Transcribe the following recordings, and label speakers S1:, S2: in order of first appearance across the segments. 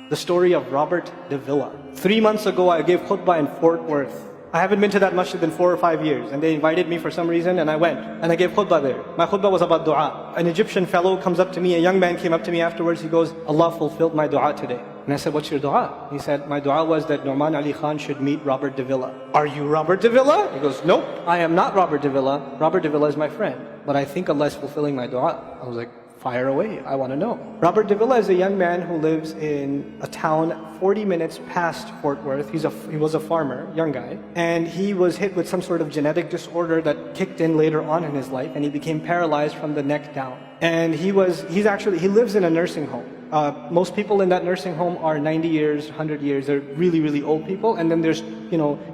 S1: The story of Robert Davila. 3 months ago, I gave khutbah in Fort Worth. I haven't been to that masjid in 4 or 5 years, and they invited me for some reason, and I went, and I gave khutbah there. My khutbah was about dua. An Egyptian fellow comes up to me, a young man came up to me afterwards, he goes, Allah fulfilled my dua today. And I said, what's your dua? He said, my dua was that Nouman Ali Khan should meet Robert Davila. Are you Robert Davila? He goes, nope, I am not Robert Davila. Robert Davila is my friend, but I think Allah is fulfilling my dua. I was like, fire away, I want to know. Robert Davila is a young man who lives in a town 40 minutes past Fort Worth. He was a farmer, young guy, and he was hit with some sort of genetic disorder that kicked in later on in his life, and he became paralyzed from the neck down. And he lives in a nursing home. Most people in that nursing home are 90 years, 100 years. They're really, really old people. And then there's,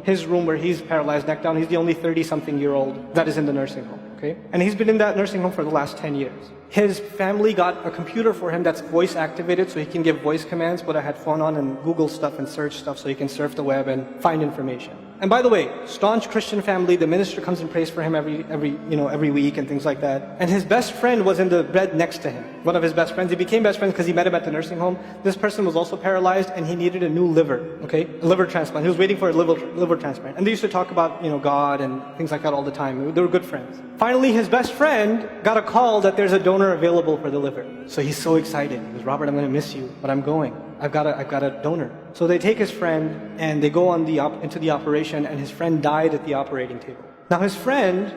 S1: his room where he's paralyzed neck down. He's the only 30-something-year-old that is in the nursing home. Okay? And he's been in that nursing home for the last 10 years. His family got a computer for him that's voice activated so he can give voice commands, put a headphone on and Google stuff and search stuff so he can surf the web and find information. And by the way, staunch Christian family, the minister comes and prays for him every week and things like that. And his best friend was in the bed next to him. One of his best friends. He became best friends because he met him at the nursing home. This person was also paralyzed and he needed a new liver, okay? A liver transplant. He was waiting for a liver transplant. And they used to talk about, God and things like that all the time. They were good friends. Finally, his best friend got a call that there's a donor available for the liver. So he's so excited. He goes, Robert, I'm going to miss you, but I'm going. I've got a donor. So they take his friend and they go into the operation, and his friend died at the operating table. Now his friend,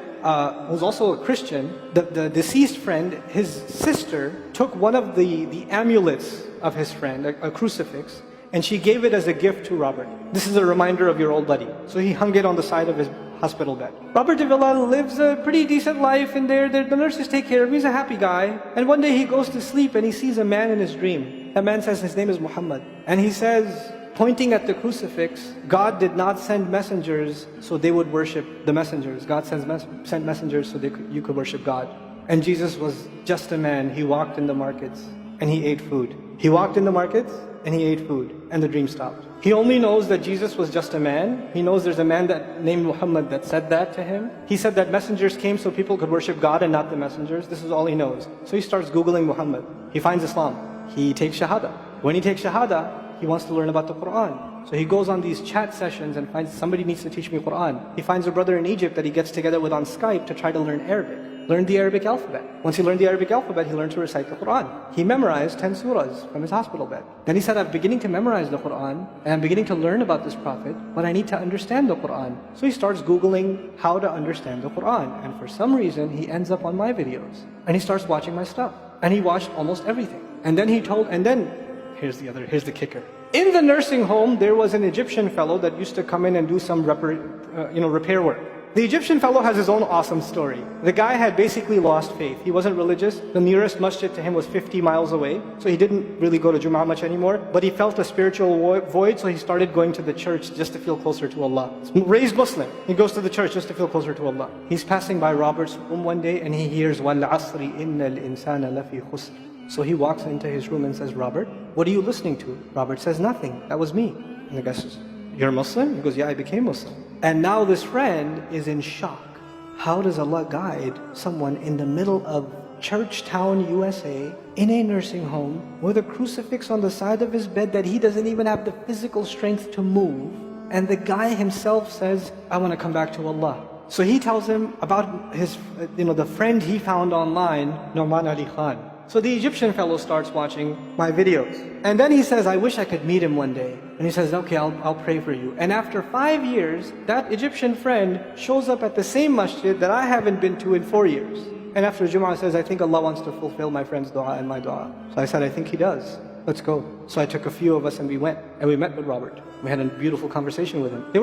S1: who's also a Christian, the deceased friend, his sister took one of the amulets of his friend, a crucifix, and she gave it as a gift to Robert. This is a reminder of your old buddy. So he hung it on the side of his hospital bed. Robert Davila lives a pretty decent life in there. The nurses take care of him. He's a happy guy. And one day he goes to sleep and he sees a man in his dream. That man says his name is Muhammad. And he says, pointing at the crucifix, God did not send messengers so they would worship the messengers. God sent messengers so you could worship God. And Jesus was just a man. He walked in the markets and he ate food. He walked in the markets and he ate food, and the dream stopped. He only knows that Jesus was just a man. He knows there's a man named Muhammad that said that to him. He said that messengers came so people could worship God and not the messengers. This is all he knows. So he starts Googling Muhammad. He finds Islam. He takes Shahada. When he takes Shahada, he wants to learn about the Quran. So he goes on these chat sessions and finds somebody needs to teach me Quran. He finds a brother in Egypt that he gets together with on Skype to try to learn Arabic. Learn the Arabic alphabet. Once he learned the Arabic alphabet, he learned to recite the Quran. He memorized 10 surahs from his hospital bed. Then he said, I'm beginning to memorize the Quran, and I'm beginning to learn about this prophet, but I need to understand the Quran. So he starts Googling how to understand the Quran. And for some reason, he ends up on my videos. And he starts watching my stuff. And he watched almost everything. And then here's the kicker. In the nursing home, there was an Egyptian fellow that used to come in and do some repair work. The Egyptian fellow has his own awesome story. The guy had basically lost faith. He wasn't religious. The nearest masjid to him was 50 miles away. So he didn't really go to Jum'ah much anymore. But he felt a spiritual void, so he started going to the church just to feel closer to Allah. Raised Muslim. He goes to the church just to feel closer to Allah. He's passing by Robert's room one day and he hears, وَالْعَصْرِ إِنَّ الْإِنسَانَ لَفِي خُسْرٍ. So he walks into his room and says, Robert, what are you listening to? Robert says, nothing. That was me. And the guy says, you're Muslim? He goes, yeah, I became Muslim. And now this friend is in shock. How does Allah guide someone in the middle of Churchtown, USA, in a nursing home, with a crucifix on the side of his bed that he doesn't even have the physical strength to move? And the guy himself says, I want to come back to Allah. So he tells him about his, the friend he found online, Nouman Ali Khan. So the Egyptian fellow starts watching my videos. And then he says, I wish I could meet him one day. And he says, okay, I'll pray for you. And after 5 years, that Egyptian friend shows up at the same masjid that I haven't been to in 4 years. And after Jum'ah says, I think Allah wants to fulfill my friend's dua and my dua. So I said, I think He does. Let's go. So I took a few of us and we went. And we met with Robert. We had a beautiful conversation with him. The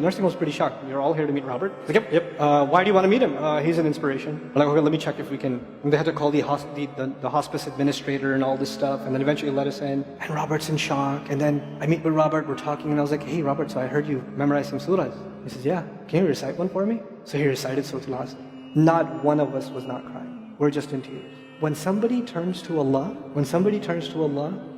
S1: nursing home was pretty shocked. You're all here to meet Robert? Like, yep. Why do you want to meet him? He's an inspiration. We're like, okay, let me check if we can. And they had to call the hospice administrator and all this stuff. And then eventually let us in. And Robert's in shock. And then I meet with Robert, we're talking. And I was like, hey Robert, so I heard you memorize some surahs. He says, yeah. Can you recite one for me? So he recited Surah Al-Asr. Not one of us was not crying. We're just in tears. When somebody turns to Allah,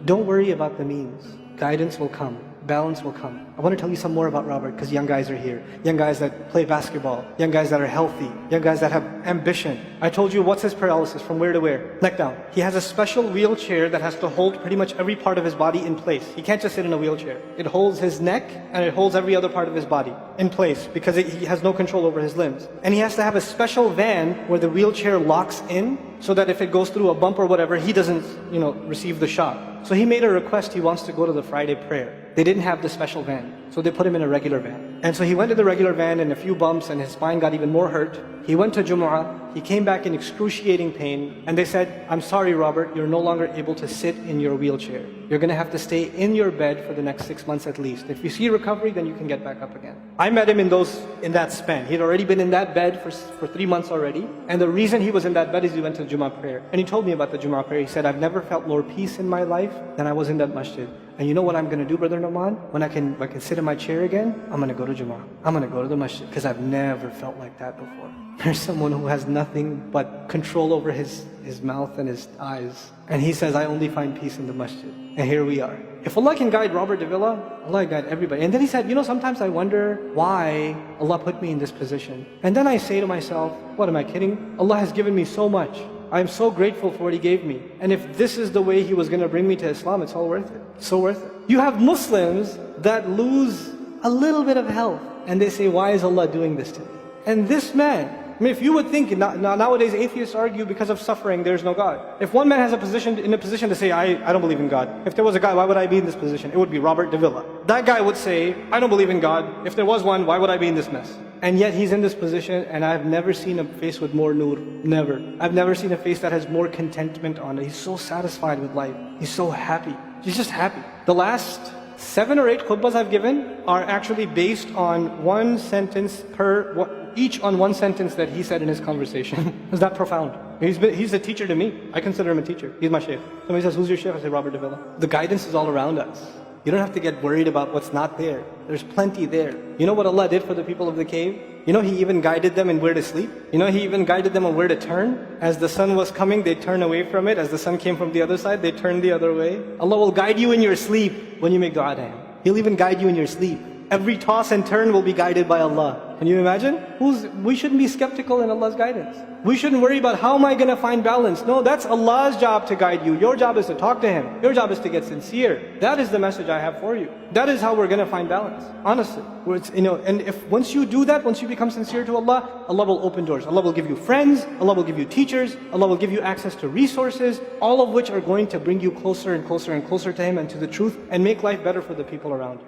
S1: don't worry about the means. Guidance will come. balance will come. I want to tell you some more about Robert because young guys are here. Young guys that play basketball. Young guys that are healthy. Young guys that have ambition. I told you what's his paralysis, from where to where? Neck down. He has a special wheelchair that has to hold pretty much every part of his body in place. He can't just sit in a wheelchair. It holds his neck and it holds every other part of his body in place because he has no control over his limbs. And he has to have a special van where the wheelchair locks in so that if it goes through a bump or whatever, he doesn't, receive the shock. So he made a request, he wants to go to the Friday prayer. They didn't have the special van, so they put him in a regular van. And so he went to the regular van and a few bumps and his spine got even more hurt. He went to Jumu'ah, he came back in excruciating pain, and they said, I'm sorry Robert, you're no longer able to sit in your wheelchair. You're going to have to stay in your bed for the next 6 months at least. If you see recovery, then you can get back up again. I met him in that span. He'd already been in that bed for 3 months already. And the reason he was in that bed is he went to the Jumu'ah prayer. And he told me about the Jumu'ah prayer. He said, I've never felt more peace in my life than I was in that masjid. And you know what I'm going to do, Brother Nauman? When I can sit in my chair again, I'm going to go to Jumu'ah. I'm going to go to the masjid because I've never felt like that before. There's someone who has nothing but control over his mouth and his eyes. And he says, I only find peace in the masjid. And here we are. If Allah can guide Robert Davila, Allah can guide everybody. And then he said, sometimes I wonder why Allah put me in this position. And then I say to myself, what am I kidding? Allah has given me so much. I am so grateful for what He gave me. And if this is the way He was going to bring me to Islam, it's all worth it. It's so worth it. You have Muslims that lose a little bit of health. And they say, why is Allah doing this to me? And this man, if you would think, nowadays atheists argue because of suffering, there's no God. If one man has in a position to say, I don't believe in God. If there was a God, why would I be in this position? It would be Robert Davila. That guy would say, I don't believe in God. If there was one, why would I be in this mess? And yet he's in this position, and I've never seen a face with more nur. Never. I've never seen a face that has more contentment on it. He's so satisfied with life. He's so happy. He's just happy. The last 7 or 8 khutbahs I've given are actually based on one sentence each on one sentence that he said in his conversation. It's that profound. He's a teacher to me. I consider him a teacher. He's my shaykh. Somebody says, who's your shaykh? I say, Robert Davila. The guidance is all around us. You don't have to get worried about what's not there. There's plenty there. You know what Allah did for the people of the cave? He even guided them in where to sleep. He even guided them on where to turn. As the sun was coming, they turned away from it. As the sun came from the other side, they turned the other way. Allah will guide you in your sleep when you make dua to Him. He'll even guide you in your sleep. Every toss and turn will be guided by Allah. Can you imagine? We shouldn't be skeptical in Allah's guidance. We shouldn't worry about how am I going to find balance. No, that's Allah's job to guide you. Your job is to talk to Him. Your job is to get sincere. That is the message I have for you. That is how we're going to find balance. Honestly. And if once you do that, once you become sincere to Allah, Allah will open doors. Allah will give you friends. Allah will give you teachers. Allah will give you access to resources, all of which are going to bring you closer and closer and closer to Him and to the truth and make life better for the people around you.